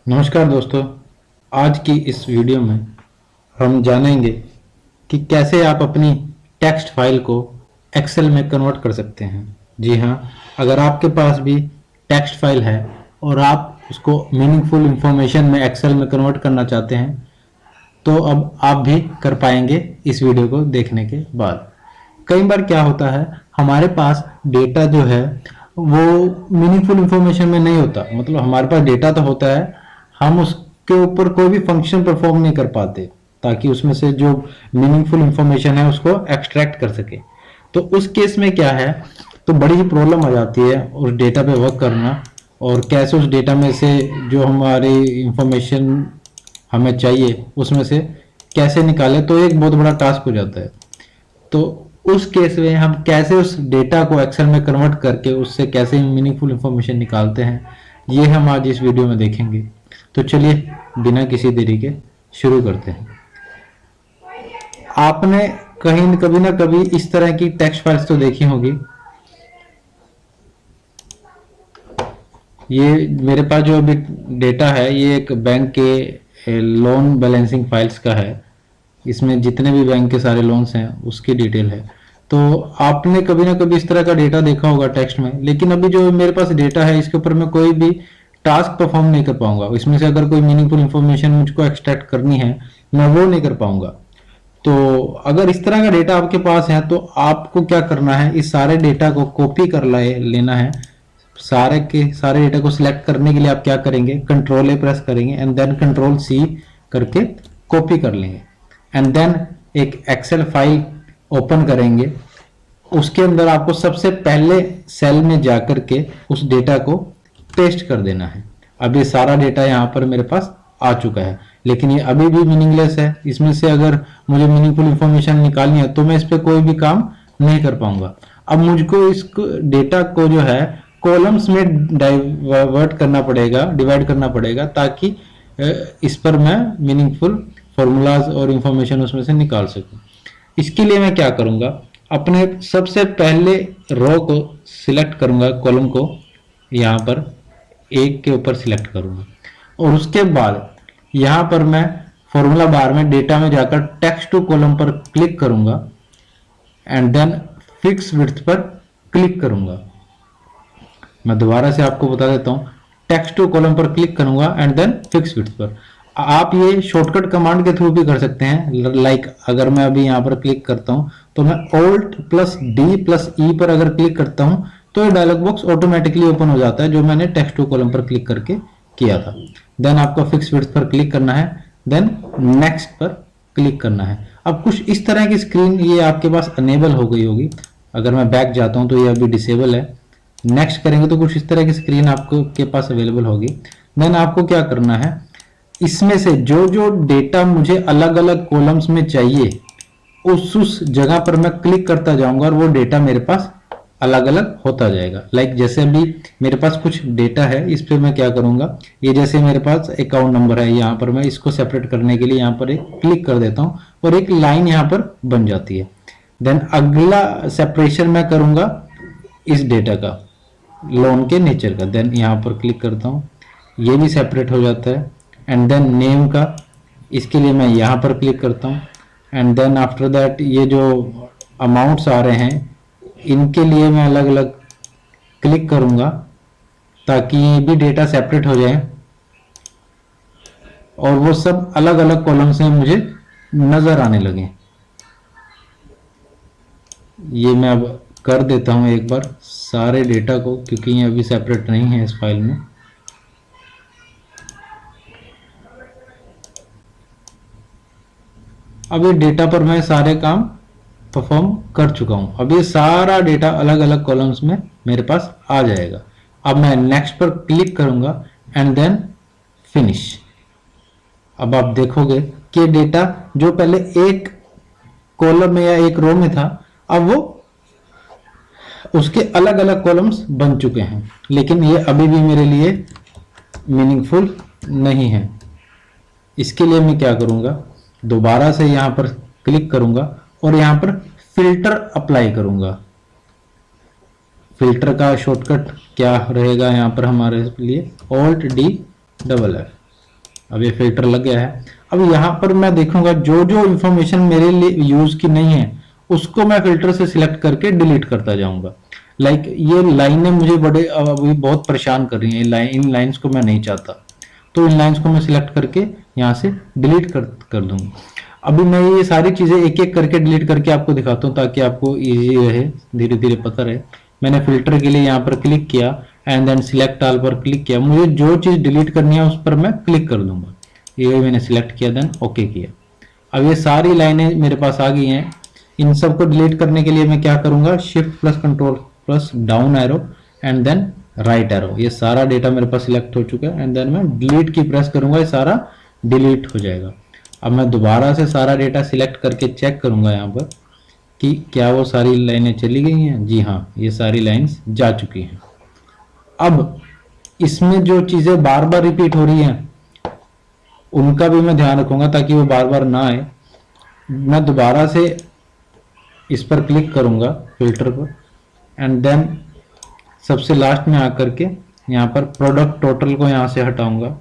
नमस्कार दोस्तों। आज की इस वीडियो में हम जानेंगे कि कैसे आप अपनी टेक्स्ट फाइल को एक्सेल में कन्वर्ट कर सकते हैं। जी हाँ, अगर आपके पास भी टेक्स्ट फाइल है और आप उसको मीनिंगफुल इंफॉर्मेशन में एक्सेल में कन्वर्ट करना चाहते हैं तो अब आप भी कर पाएंगे इस वीडियो को देखने के बाद। कई बार क्या होता है, हमारे पास डेटा जो है वो मीनिंगफुल इंफॉर्मेशन में नहीं होता। मतलब हमारे पास डेटा तो होता है, हम उसके ऊपर कोई भी फंक्शन परफॉर्म नहीं कर पाते ताकि उसमें से जो मीनिंगफुल इंफॉर्मेशन है उसको एक्सट्रैक्ट कर सके। तो उस केस में क्या है, तो बड़ी ही प्रॉब्लम आ जाती है उस डेटा पे वर्क करना और कैसे उस डेटा में से जो हमारी इंफॉर्मेशन हमें चाहिए उसमें से कैसे निकाले, तो एक बहुत बड़ा टास्क हो जाता है। तो उस केस में हम कैसे उस डेटा को एक्सेल में कन्वर्ट करके उससे कैसे मीनिंगफुल इंफॉर्मेशन निकालते हैं, ये हम आज इस वीडियो में देखेंगे। तो चलिए बिना किसी देरी के शुरू करते हैं। आपने कहीं कभी ना कभी इस तरह की टेक्स्ट फाइल्स तो देखी होगी। ये मेरे पास जो अभी डेटा है ये एक बैंक के लोन बैलेंसिंग फाइल्स का है। इसमें जितने भी बैंक के सारे लोन्स हैं उसकी डिटेल है। तो आपने कभी ना कभी इस तरह का डेटा देखा होगा टेक्स्ट में, लेकिन अभी जो मेरे पास डेटा है इसके ऊपर मैं कोई भी टास्क परफॉर्म नहीं कर पाऊंगा। इसमें से अगर कोई मीनिंगफुल इंफॉर्मेशन मुझको एक्सट्रैक्ट करनी है मैं वो नहीं कर पाऊंगा। तो अगर इस तरह का डेटा आपके पास है तो आपको क्या करना है, इस सारे डेटा को कॉपी कर लेना है। सारे के सारे डेटा को सिलेक्ट करने के लिए आप क्या करेंगे, कंट्रोल ए प्रेस करेंगे एंड देन कंट्रोल सी करके कॉपी कर लेंगे एंड देन एक एक्सेल फाइल ओपन करेंगे। उसके अंदर आपको सबसे पहले सेल में जाकर के उस डेटा को पेस्ट कर देना है। अब ये सारा डेटा यहाँ पर मेरे पास आ चुका है, लेकिन ये अभी भी मीनिंगलेस है। इसमें से अगर मुझे मीनिंगफुल इंफॉर्मेशन निकालनी है तो मैं इस पर कोई भी काम नहीं कर पाऊंगा। अब मुझको इस डेटा को जो है कॉलम्स में डाइवर्ट करना पड़ेगा, डिवाइड करना पड़ेगा, ताकि इस पर मैं मीनिंगफुल फॉर्मूलाज और इंफॉर्मेशन उसमें से निकाल सकूं। इसके लिए मैं क्या करूंगा, अपने सबसे पहले रो को सिलेक्ट करूंगा, कॉलम को यहाँ पर एक के ऊपर सिलेक्ट करूंगा और उसके बाद यहाँ पर मैं फॉर्मूला बार में डेटा में जाकर टेक्स्ट टू कॉलम पर क्लिक करूंगा एंड देन फिक्स विड्थ पर क्लिक करूंगा। मैं दोबारा से आपको बता देता हूँ, टेक्स्ट टू कॉलम पर क्लिक करूंगा एंड देन फिक्स विड्थ पर। आप ये शॉर्टकट कमांड के थ्रू भी कर सकते हैं। लाइक अगर मैं अभी यहाँ पर क्लिक करता हूँ तो मैं ऑल्ट प्लस डी प्लस ई पर अगर क्लिक करता हूँ तो ये डायलॉग बॉक्स ऑटोमेटिकली ओपन हो जाता है जो मैंने टेक्स्ट टू कॉलम पर क्लिक करके किया था। देन आपको फिक्स विड्थ पर क्लिक करना है, देन नेक्स्ट पर क्लिक करना है। अब कुछ इस तरह की स्क्रीन ये आपके पास अनेबल हो गई होगी। अगर मैं बैक जाता हूँ तो ये अभी डिसेबल है। नेक्स्ट करेंगे तो कुछ इस तरह की स्क्रीन आपको के पास अवेलेबल होगी। देन आपको क्या करना है, इसमें से जो जो डेटा मुझे अलग अलग कॉलम्स में चाहिए उस जगह पर मैं क्लिक करता जाऊंगा और वो डेटा मेरे पास अलग अलग होता जाएगा। लाइक जैसे अभी मेरे पास कुछ डेटा है, इस पे मैं क्या करूंगा, ये जैसे मेरे पास अकाउंट नंबर है, यहाँ पर मैं इसको सेपरेट करने के लिए यहाँ पर एक क्लिक कर देता हूँ और एक लाइन यहाँ पर बन जाती है। देन अगला सेपरेशन मैं करूंगा इस डेटा का, लोन के नेचर का। देन यहाँ पर क्लिक करता हूँ, ये भी सेपरेट हो जाता है। एंड देन नेम का, इसके लिए मैं यहाँ पर क्लिक करता हूँ एंड देन आफ्टर दैट ये जो अमाउंट्स आ रहे हैं इनके लिए मैं अलग अलग क्लिक करूँगा ताकि ये भी डेटा सेपरेट हो जाए और वो सब अलग अलग कॉलम्स में मुझे नज़र आने लगे। ये मैं अब कर देता हूँ एक बार सारे डेटा को, क्योंकि ये अभी सेपरेट नहीं है इस फाइल में। अब ये डेटा पर मैं सारे काम परफॉर्म कर चुका हूँ। अब ये सारा डेटा अलग अलग कॉलम्स में मेरे पास आ जाएगा। अब मैं नेक्स्ट पर क्लिक करूंगा एंड देन फिनिश। अब आप देखोगे कि डेटा जो पहले एक कॉलम में या एक रो में था अब वो उसके अलग अलग कॉलम्स बन चुके हैं, लेकिन ये अभी भी मेरे लिए मीनिंगफुल नहीं है। इसके लिए मैं क्या करूंगा, दोबारा से यहाँ पर क्लिक करूंगा और यहाँ पर फिल्टर अप्लाई करूंगा। फिल्टर का शॉर्टकट क्या रहेगा यहाँ पर हमारे लिए, ऑल्ट डी डबल एफ। अब ये फिल्टर लग गया है। अब यहाँ पर मैं देखूंगा जो जो इंफॉर्मेशन मेरे लिए यूज की नहीं है उसको मैं फिल्टर से सिलेक्ट करके डिलीट करता जाऊंगा। लाइक ये लाइनें मुझे बड़े अभी बहुत परेशान कर रही हैं, इन लाइंस को मैं नहीं चाहता, तो इन लाइंस को मैं सिलेक्ट करके यहाँ से डिलीट कर दूंगा। अभी मैं ये सारी चीजें एक एक करके डिलीट करके आपको दिखाता हूँ ताकि आपको इजी रहे, धीरे धीरे पता रहे। मैंने फिल्टर के लिए यहाँ पर क्लिक किया एंड देन सिलेक्ट ऑल पर क्लिक किया। मुझे जो चीज डिलीट करनी है उस पर मैं क्लिक कर दूंगा। ये मैंने सिलेक्ट किया, देन ओके किया। अब ये सारी लाइनें मेरे पास आ गई हैं। इन सबको डिलीट करने के लिए मैं क्या करूंगा, shift plus control plus down arrow and then right arrow. ये सारा डेटा मेरे पास सिलेक्ट हो चुका है एंड देन मैं डिलीट की प्रेस करूंगा, ये सारा डिलीट हो जाएगा। अब मैं दोबारा से सारा डेटा सिलेक्ट करके चेक करूंगा यहाँ पर कि क्या वो सारी लाइनें चली गई हैं। जी हाँ, ये सारी लाइंस जा चुकी हैं। अब इसमें जो चीजें बार बार रिपीट हो रही हैं उनका भी मैं ध्यान रखूंगा ताकि वो बार बार ना आए। मैं दोबारा से इस पर क्लिक करूंगा फिल्टर पर एंड देन सबसे लास्ट में आकर के यहाँ पर प्रोडक्ट टोटल को यहाँ से हटाऊंगा,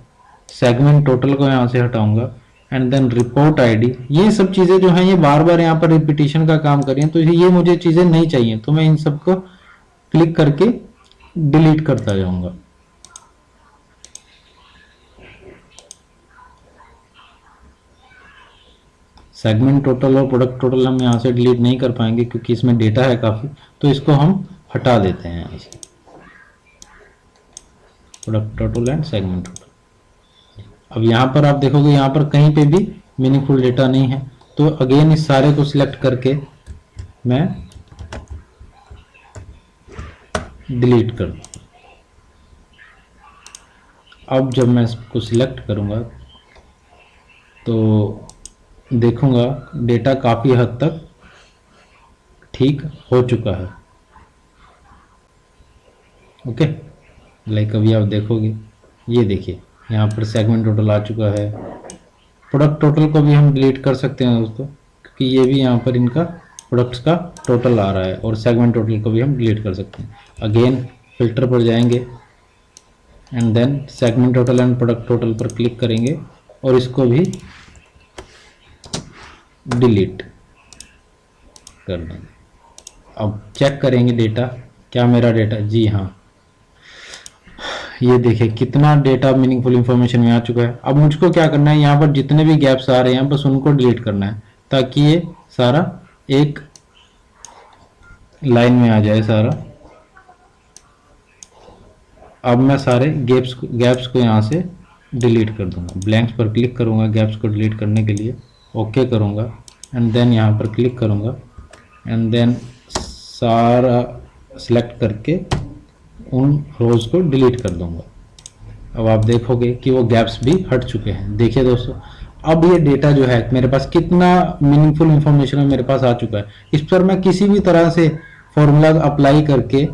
सेगमेंट टोटल को यहाँ से हटाऊंगा एंड देन रिपोर्ट आईडी। ये सब चीजें जो हैं ये बार बार यहाँ पर रिपीटिशन का काम कर रही हैं, तो ये मुझे चीजें नहीं चाहिए, तो मैं इन सबको क्लिक करके डिलीट करता जाऊंगा। सेगमेंट टोटल और प्रोडक्ट टोटल हम यहाँ से डिलीट नहीं कर पाएंगे क्योंकि इसमें डेटा है काफ़ी, तो इसको हम हटा देते हैं यहाँ से, product total and segment total. अब यहाँ पर आप देखोगे यहाँ पर कहीं पे भी मीनिंगफुल डेटा नहीं है, तो अगेन इस सारे को सिलेक्ट करके मैं डिलीट कर दूँ। अब जब मैं इसको सिलेक्ट करूँगा तो देखूंगा डेटा काफ़ी हद तक ठीक हो चुका है। ओके, लाइक अभी आप देखोगे, ये देखिए यहाँ पर सेगमेंट टोटल आ चुका है। प्रोडक्ट टोटल को भी हम डिलीट कर सकते हैं दोस्तों, क्योंकि ये भी यहाँ पर इनका प्रोडक्ट्स का टोटल आ रहा है, और सेगमेंट टोटल को भी हम डिलीट कर सकते हैं। अगेन फिल्टर पर जाएंगे and then segment total and product total पर क्लिक करेंगे और इसको भी डिलीट कर देंगे। अब चेक करेंगे डेटा, क्या मेरा डेटा, जी हाँ, ये देखिए कितना डेटा मीनिंगफुल इंफॉर्मेशन में आ चुका है। अब मुझको क्या करना है, यहाँ पर जितने भी गैप्स आ रहे हैं बस उनको डिलीट करना है ताकि ये सारा एक लाइन में आ जाए सारा। अब मैं सारे गैप्स को यहाँ से डिलीट कर दूंगा। ब्लैंक्स पर क्लिक करूंगा गैप्स को डिलीट करने के लिए, ओके करूंगा एंड देन यहाँ पर क्लिक करूंगा एंड देन सारा सिलेक्ट करके उन रोज को डिलीट कर दूंगा। अब आप देखोगे कि वो गैप्स भी हट चुके हैं। देखिए दोस्तों, अब ये डेटा जो है मेरे पास कितना मीनिंगफुल इंफॉर्मेशन मेरे पास आ चुका है। इस पर मैं किसी भी तरह से फॉर्मूला अप्लाई करके,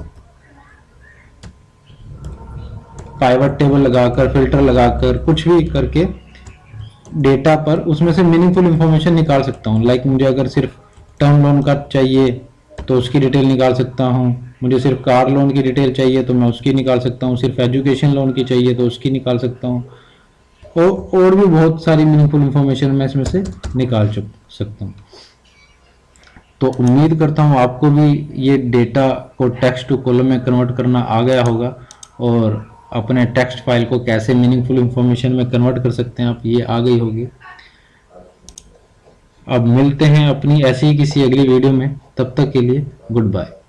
पाइवट टेबल लगाकर, फिल्टर लगाकर, कुछ भी करके डेटा पर उसमें से मीनिंगफुल इंफॉर्मेशन निकाल सकता हूँ। लाइक मुझे अगर सिर्फ टर्म लोन का चाहिए तो उसकी डिटेल निकाल सकता हूँ, मुझे सिर्फ कार लोन की डिटेल चाहिए तो मैं उसकी निकाल सकता हूँ, सिर्फ एजुकेशन लोन की चाहिए तो उसकी निकाल सकता हूँ, और भी बहुत सारी मीनिंगफुल इंफॉर्मेशन मैं इसमें से निकाल सकता हूँ। तो उम्मीद करता हूँ आपको भी ये डेटा को टेक्स्ट टू कॉलम में कन्वर्ट करना आ गया होगा, और अपने टेक्स्ट फाइल को कैसे मीनिंगफुल इंफॉर्मेशन में कन्वर्ट कर सकते हैं आप, ये आ गई होगी। अब मिलते हैं अपनी ऐसी ही किसी अगली वीडियो में, तब तक के लिए गुड बाय।